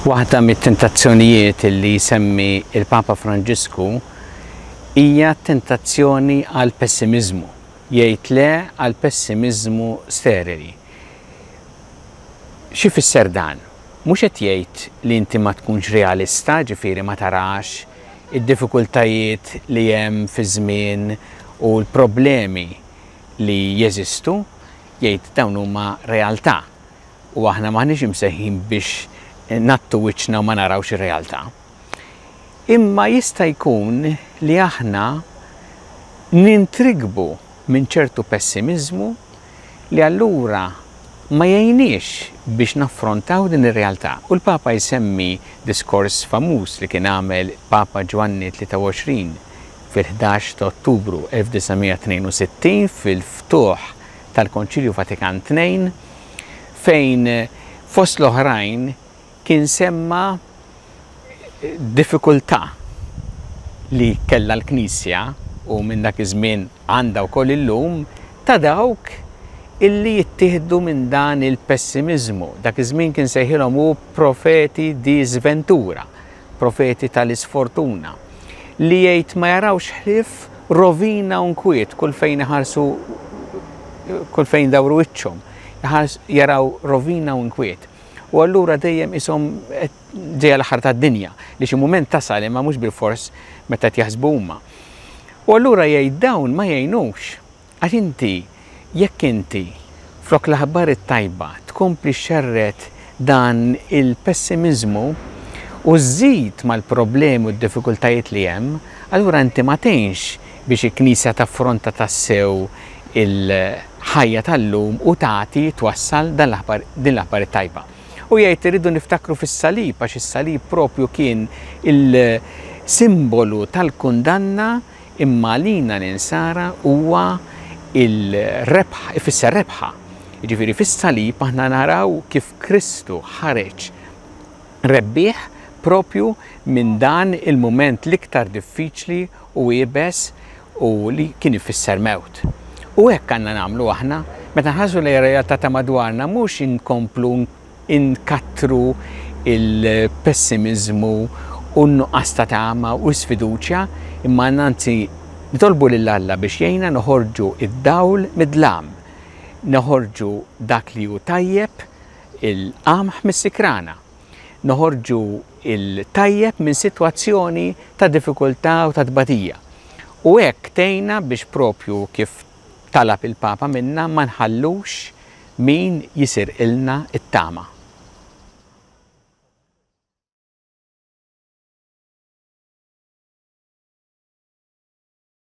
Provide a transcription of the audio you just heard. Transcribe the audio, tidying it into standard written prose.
Waħda mit-tentazzjonijiet li jsemmi il-Papa Franġisku hija tentazzjoni għal pessimizmu, jgħid le għal pessimizmu sterili. Xi fisser dan? Mhux qed jgħid li inti ma tkunx realista, ġifieri ma tarax id-diffikultajiet li hemm fi żmien u l-problemi li jeżistu, jgħid dawn huma realtà u aħna m'aħniex imsejħin biex nattu wiċċna u ma narawx ir-realtà. Imma jista' jkun li aħna nintrigbu minn ċertu pessimizmu li allura ma jgħinniex biex naffrontaw din ir-realtà. U l-Papa jsemmi diskors famuż li kien għamel Papa Ġwanni 23 fil-11 ta' Ottubru 1962 fil-ftuħ tal-Konċilju Vatikan II fejn fost l-oħrajn kien semma diffikultà li kellha l-Knisja u minn dak iż-żmien għandha wkoll illum ta' dawk illi jittieħdu minn dan il-pessimizmu. Dak iż-żmien kien sejħilhom hu profeti di sventura, profeti tal-isfortuna, li jgħid ma jarawx ħlief rovina u nkwiet kull fejn iħarsu kull fejn dawru wiċċhom, jaraw rovina u nkwiet. U allura dejjem ishom ġejja l-aħħar tad-dinja li xi mument tasal imma mhux bil-fors meta jaħsbu huma. U allura jgħid dawn ma jgħinux għax inti jekk inti flok l-aħbar it-tajba tkompli xerret dan il-pessimizmu u żżid mal-problemi u d-diffikultajiet li hemm, allura inti ma tgħinx biex il-Knisja taffronta tassew il-ħajja tal-lum u tagħti twassal din l-aħbar it-tajba. U jgħid iridu niftakru fis-salib għax is-salib propju kien il-simbolu tal-kundanna imma lina ninsara huwa il-rebħa, ifisser rebħa. Jiġifieri fis-salib aħna naraw kif Kristu ħareġ rebbieħ propju minn dan il-mument l-iktar diffiċli u iebes u li kien ifisser mewt. U hekk għandna nagħmlu aħna meta nħarsu lejn realtà ta' madwarna mhux inkomplu inkattru il-pessimizmu u n-nuqqas ta' tama u s-fiduċja imma nanzi nitolbu lill-Alla biex jgħinna noħorġu id-dawl mid-dlam, noħorġu dak li hu tajjeb il-qamħ mis-sikrana, noħorġu il-tajjeb minn sitwazzjoni ta' diffikultà u ta' tbatija. U hekk tgħinna biex propju kif talab il-Papa minna ma nħallux min jisir ilna it-tama.